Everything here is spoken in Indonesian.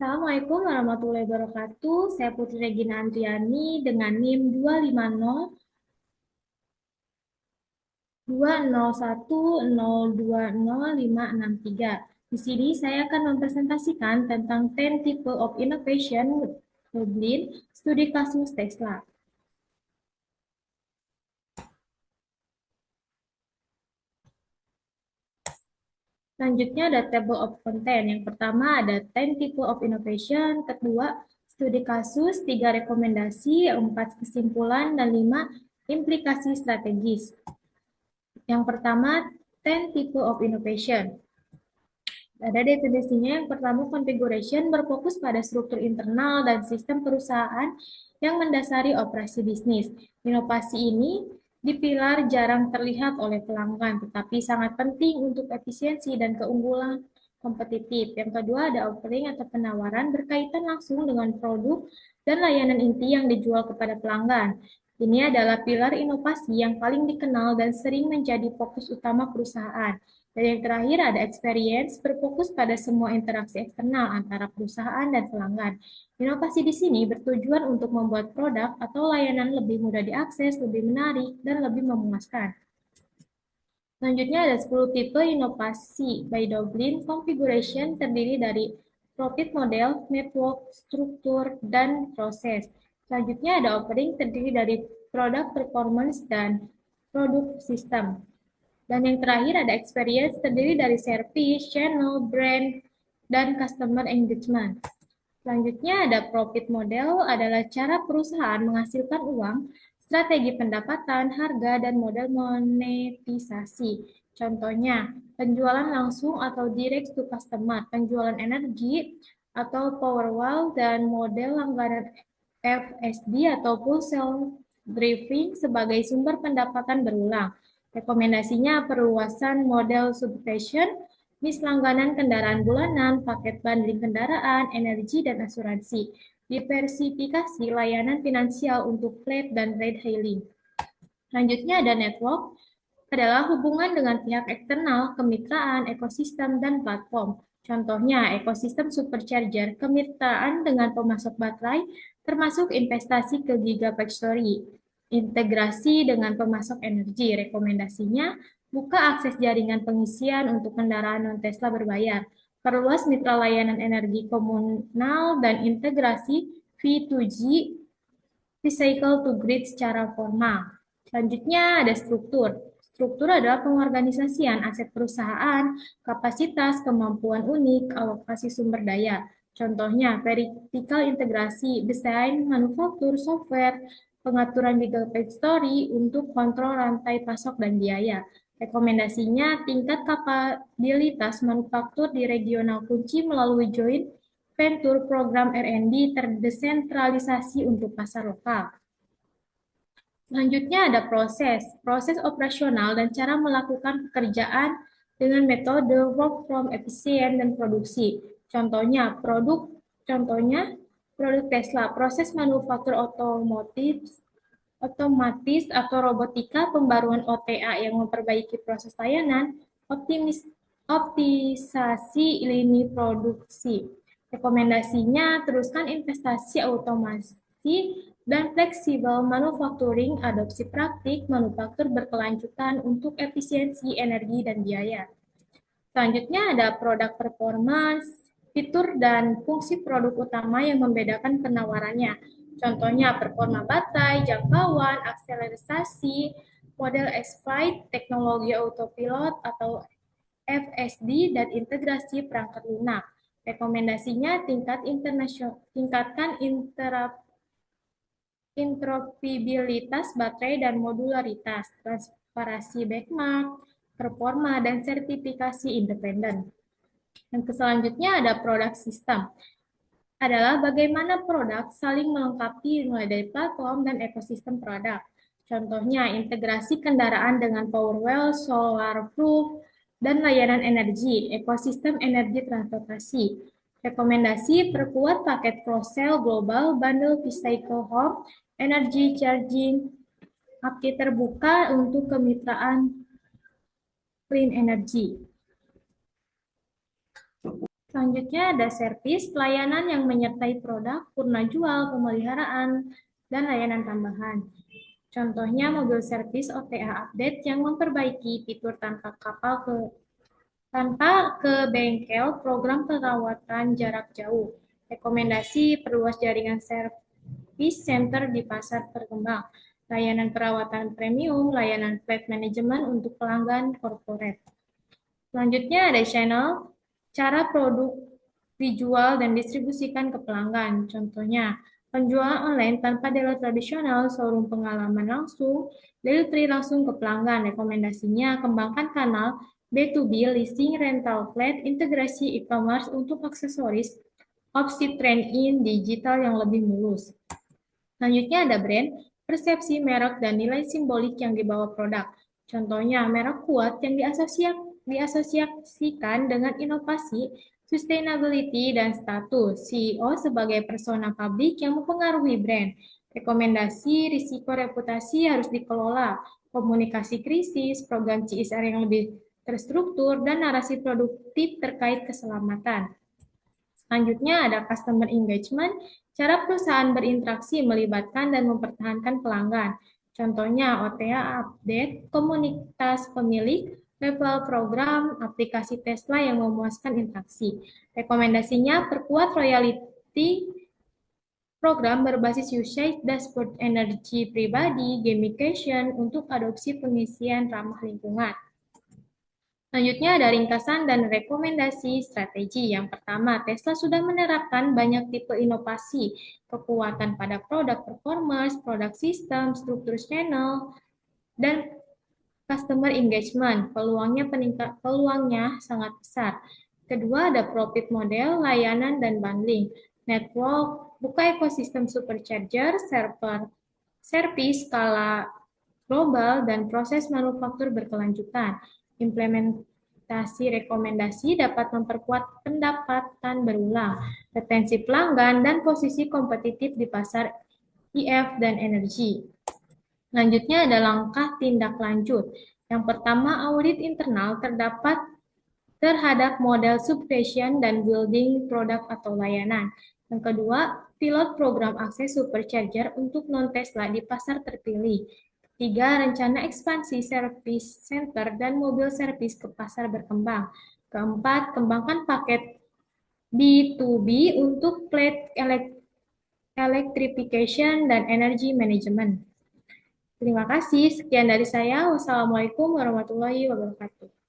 Assalamualaikum warahmatullahi wabarakatuh. Saya Putri Regina Andriani dengan NIM 250 201 020 563. Di sini saya akan mempresentasikan tentang 10 type of innovation Dublin, studi kasus Tesla. Selanjutnya ada table of content. Yang pertama ada 10 type of innovation, kedua studi kasus, 3 rekomendasi, 4 kesimpulan, dan 5 implikasi strategis. Yang pertama, 10 type of innovation. Ada definisinya. Yang pertama, configuration berfokus pada struktur internal dan sistem perusahaan yang mendasari operasi bisnis. Inovasi ini di pilar jarang terlihat oleh pelanggan, tetapi sangat penting untuk efisiensi dan keunggulan kompetitif. Yang kedua, ada offering atau penawaran berkaitan langsung dengan produk dan layanan inti yang dijual kepada pelanggan. Ini adalah pilar inovasi yang paling dikenal dan sering menjadi fokus utama perusahaan. Dan yang terakhir ada experience, berfokus pada semua interaksi eksternal antara perusahaan dan pelanggan. Inovasi di sini bertujuan untuk membuat produk atau layanan lebih mudah diakses, lebih menarik, dan lebih memuaskan. Selanjutnya ada 10 tipe inovasi by Dublin. Configuration terdiri dari profit model, network, struktur, dan proses. Selanjutnya ada offering terdiri dari product performance dan produk sistem. Dan yang terakhir ada experience terdiri dari service, channel, brand, dan customer engagement. Selanjutnya ada profit model adalah cara perusahaan menghasilkan uang, strategi pendapatan, harga, dan model monetisasi. Contohnya, penjualan langsung atau direct to customer, penjualan energi atau Powerwall, dan model langganan FSD atau full sale driving sebagai sumber pendapatan berulang. Rekomendasinya perluasan model subscription, langganan kendaraan bulanan, paket bundling kendaraan, energi, dan asuransi. Diversifikasi layanan finansial untuk fleet dan ride hailing. Selanjutnya ada network, adalah hubungan dengan pihak eksternal, kemitraan, ekosistem, dan platform. Contohnya, ekosistem supercharger, kemitraan dengan pemasok baterai, termasuk investasi ke Gigafactory. Integrasi dengan pemasok energi, rekomendasinya buka akses jaringan pengisian untuk kendaraan non-Tesla berbayar, perluas mitra layanan energi komunal, dan integrasi V2G recycle to grid secara formal. Selanjutnya ada struktur. Struktur adalah pengorganisasian aset perusahaan, kapasitas, kemampuan unik, alokasi sumber daya. Contohnya, vertical integrasi, desain, manufaktur, software, pengaturan gigafactory untuk kontrol rantai pasok dan biaya. Rekomendasinya, tingkat kapabilitas manufaktur di regional kunci melalui joint venture program R&D terdesentralisasi untuk pasar lokal. Selanjutnya ada proses operasional dan cara melakukan pekerjaan dengan metode work from efisien dan produksi. Contohnya produk Tesla, proses manufaktur otomatis atau robotika, pembaruan OTA yang memperbaiki proses layanan, optimisasi lini produksi. Rekomendasinya teruskan investasi otomasi dan fleksibel manufacturing, adopsi praktik manufaktur berkelanjutan untuk efisiensi energi dan biaya. Selanjutnya ada produk performance, fitur dan fungsi produk utama yang membedakan penawarannya. Contohnya performa baterai, jangkauan, akselerasi, model S-Flight, teknologi autopilot atau FSD, dan integrasi perangkat lunak. Rekomendasinya tingkatkan interoperabilitas baterai dan modularitas, transparansi benchmark, performa, dan sertifikasi independen. Yang selanjutnya ada produk sistem. Adalah bagaimana produk saling melengkapi mulai dari platform dan ekosistem produk. Contohnya, integrasi kendaraan dengan Powerwall, solar roof, dan layanan energi, ekosistem energi transportasi. Rekomendasi perkuat paket cross-sell global, bundle physical home, energy charging, API terbuka untuk kemitraan clean energy. Selanjutnya ada servis, pelayanan yang menyertai produk, purna jual, pemeliharaan, dan layanan tambahan. Contohnya mobil servis OTA update yang memperbaiki fitur tanpa ke bengkel, program perawatan jarak jauh. Rekomendasi perluas jaringan service center di pasar berkembang. Layanan perawatan premium, layanan fleet management untuk pelanggan corporate. Selanjutnya ada channel, cara produk dijual dan distribusikan ke pelanggan. Contohnya, penjualan online tanpa dealer tradisional, showroom pengalaman langsung, delivery langsung ke pelanggan. Rekomendasinya, kembangkan kanal B2B, leasing, rental flat, integrasi e-commerce untuk aksesoris, opsi trade-in digital yang lebih mulus. Selanjutnya ada brand, persepsi merek, dan nilai simbolik yang dibawa produk. Contohnya, merek kuat yang diasosiasikan dengan inovasi, sustainability, dan status. CEO sebagai persona publik yang mempengaruhi brand. Rekomendasi risiko reputasi harus dikelola. Komunikasi krisis, program CSR yang lebih terstruktur, dan narasi produktif terkait keselamatan. Selanjutnya ada customer engagement, cara perusahaan berinteraksi melibatkan dan mempertahankan pelanggan. Contohnya OTA update, komunitas pemilik, level program, aplikasi Tesla yang memuaskan interaksi. Rekomendasinya perkuat loyalty program berbasis usage, dashboard energi pribadi, gamification untuk adopsi pengisian ramah lingkungan. Selanjutnya ada ringkasan dan rekomendasi strategi. Yang pertama, Tesla sudah menerapkan banyak tipe inovasi, kekuatan pada produk performance, produk sistem, struktur channel, dan customer engagement. Peluangnya sangat besar. Kedua, ada profit model, layanan, dan bundling. Network, buka ekosistem supercharger, server, service skala global, dan proses manufaktur berkelanjutan. Implementasi rekomendasi dapat memperkuat pendapatan berulang, retensi pelanggan, dan posisi kompetitif di pasar EV dan energi. Selanjutnya ada langkah tindak lanjut. Yang pertama, audit internal terhadap model substation dan building produk atau layanan. Yang kedua, pilot program akses supercharger untuk non-Tesla di pasar terpilih. Ketiga, rencana ekspansi service center dan mobil service ke pasar berkembang. Keempat, kembangkan paket B2B untuk fleet electrification dan energy management. Terima kasih. Sekian dari saya. Wassalamualaikum warahmatullahi wabarakatuh.